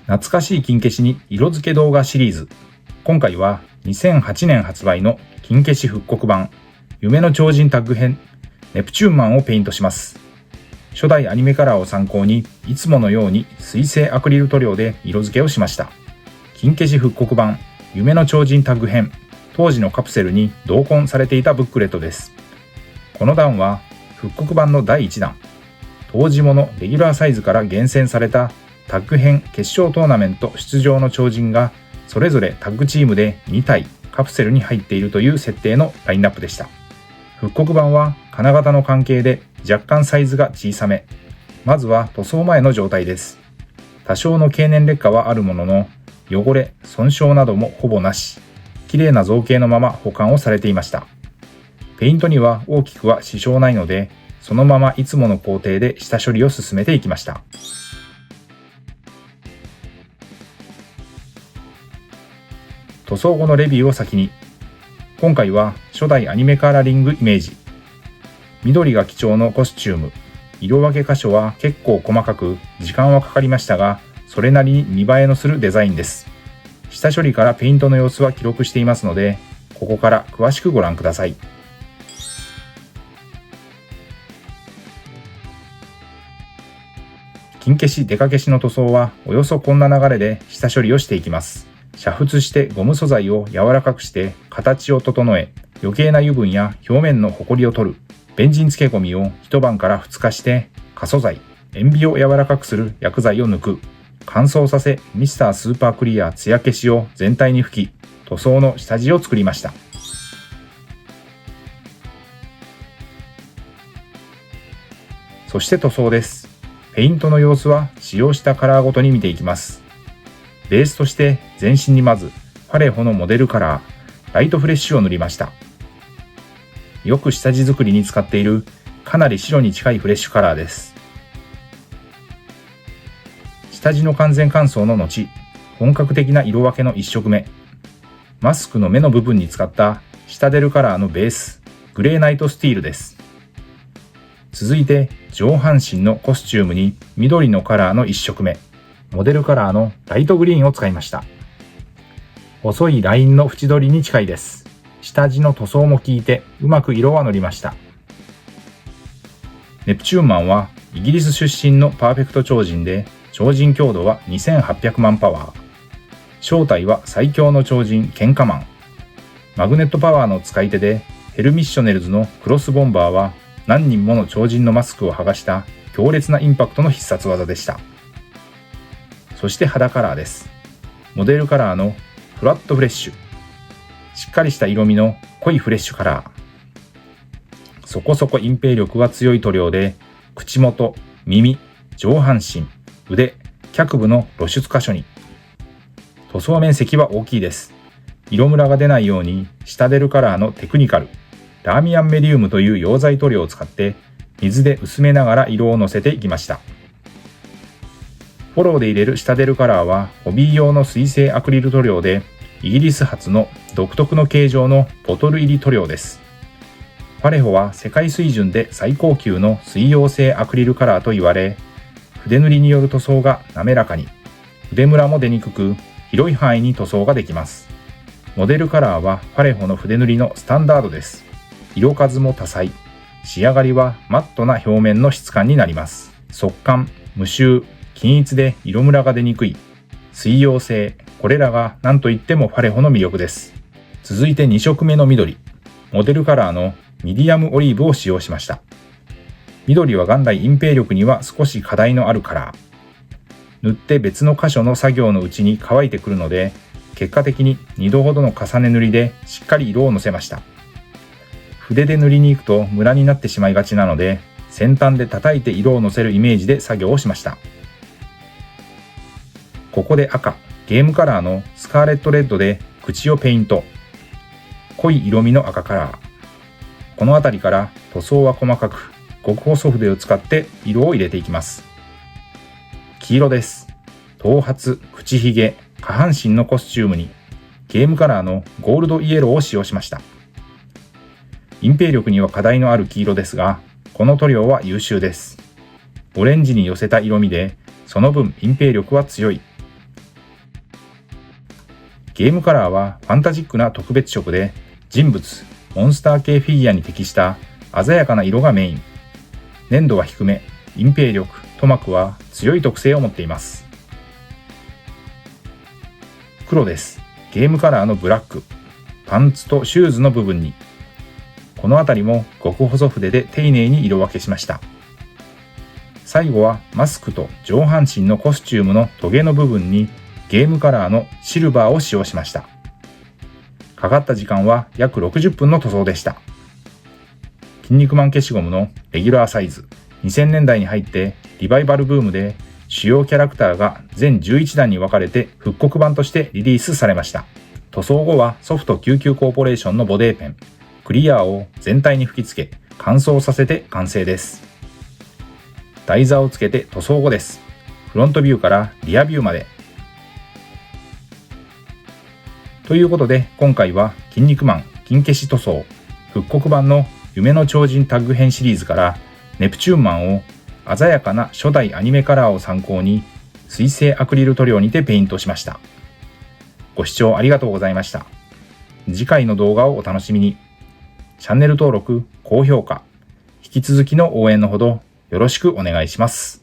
懐かしい金消しに色付け動画シリーズ。今回は2008年発売の金消し復刻版夢の超人タッグ編ネプチューンマンをペイントします。初代アニメカラーを参考にいつものように水性アクリル塗料で色付けをしました。金消し復刻版夢の超人タッグ編、当時のカプセルに同梱されていたブックレットです。この段は復刻版の第1弾、当時ものレギュラーサイズから厳選されたタッグ編決勝トーナメント出場の超人がそれぞれタッグチームで2体カプセルに入っているという設定のラインナップでした。復刻版は金型の関係で若干サイズが小さめ。まずは塗装前の状態です。多少の経年劣化はあるものの、汚れ、損傷などもほぼなし、綺麗な造形のまま保管をされていました。ペイントには大きくは支障ないので、そのままいつもの工程で下処理を進めていきました。塗装後のレビューを先に。今回は初代アニメカラーリングイメージ。緑が基調のコスチューム。色分け箇所は結構細かく時間はかかりましたが、それなりに見栄えのするデザインです。下処理からペイントの様子は記録していますので、ここから詳しくご覧ください。金消しデカ消しの塗装はおよそこんな流れで下処理をしていきます。煮沸してゴム素材を柔らかくして形を整え、余計な油分や表面のホコリを取る。ベンジン漬け込みを一晩から2日して過素材、塩ビを柔らかくする薬剤を抜く。乾燥させミスタースーパークリア艶消しを全体に吹き、塗装の下地を作りました。そして塗装です。ペイントの様子は使用したカラーごとに見ていきます。ベースとして全身にまずファレホのモデルカラー、ライトフレッシュを塗りました。よく下地作りに使っているかなり白に近いフレッシュカラーです。下地の完全乾燥の後、本格的な色分けの1色目。マスクの目の部分に使ったシタデルカラーのベース、グレーナイトスティールです。続いて上半身のコスチュームに緑のカラーの1色目。モデルカラーのライトグリーンを使いました。細いラインの縁取りに近いです。下地の塗装も効いてうまく色は乗りました。ネプチューンマンはイギリス出身のパーフェクト超人で、超人強度は2800万パワー。正体は最強の超人ケンカマン。マグネットパワーの使い手で、ヘルミッショネルズのクロスボンバーは何人もの超人のマスクを剥がした強烈なインパクトの必殺技でした。そして肌カラーです。モデルカラーのフラットフレッシュ。しっかりした色味の濃いフレッシュカラー。そこそこ隠蔽力が強い塗料で、口元、耳、上半身、腕、脚部の露出箇所に。塗装面積は大きいです。色ムラが出ないようにシタデルカラーのテクニカル、ラーミアンメリウムという溶剤塗料を使って水で薄めながら色をのせていきました。フォローで入れるシタデルカラーはホビー用の水性アクリル塗料で、イギリス発の独特の形状のボトル入り塗料です。ファレホは世界水準で最高級の水溶性アクリルカラーと言われ、筆塗りによる塗装が滑らかに、筆ムラも出にくく、広い範囲に塗装ができます。モデルカラーはファレホの筆塗りのスタンダードです。色数も多彩。仕上がりはマットな表面の質感になります。速乾、無臭、均一で色ムラが出にくい。水溶性、これらが何といってもファレホの魅力です。続いて2色目の緑。モデルカラーのミディアムオリーブを使用しました。緑は元来隠蔽力には少し課題のあるカラー。塗って別の箇所の作業のうちに乾いてくるので、結果的に2度ほどの重ね塗りでしっかり色をのせました。筆で塗りに行くとムラになってしまいがちなので、先端で叩いて色をのせるイメージで作業をしました。ここで赤、ゲームカラーのスカーレットレッドで口をペイント。濃い色味の赤カラー。この辺りから塗装は細かく、極細筆を使って色を入れていきます。黄色です。頭髪、口ひげ、下半身のコスチュームにゲームカラーのゴールドイエローを使用しました。隠蔽力には課題のある黄色ですが、この塗料は優秀です。オレンジに寄せた色味で、その分隠蔽力は強い。ゲームカラーはファンタジックな特別色で、人物、モンスター系フィギュアに適した鮮やかな色がメイン。粘度は低め、隠蔽力、塗膜は強い特性を持っています。黒です。ゲームカラーのブラック。パンツとシューズの部分に。このあたりも極細筆で丁寧に色分けしました。最後はマスクと上半身のコスチュームのトゲの部分にゲームカラーのシルバーを使用しました。かかった時間は約60分の塗装でした。筋肉マン消しゴムのレギュラーサイズ。2000年代に入ってリバイバルブームで主要キャラクターが全11弾に分かれて復刻版としてリリースされました。塗装後はソフト99コーポレーションのボデーペン、クリアを全体に吹き付け乾燥させて完成です。台座をつけて塗装後です。フロントビューからリアビューまで。ということで今回は筋肉マン金消し塗装復刻版の夢の超人タッグ編シリーズからネプチューンマンを鮮やかな初代アニメカラーを参考に水性アクリル塗料にてペイントしました。ご視聴ありがとうございました。次回の動画をお楽しみに。チャンネル登録、高評価、引き続きの応援のほどよろしくお願いします。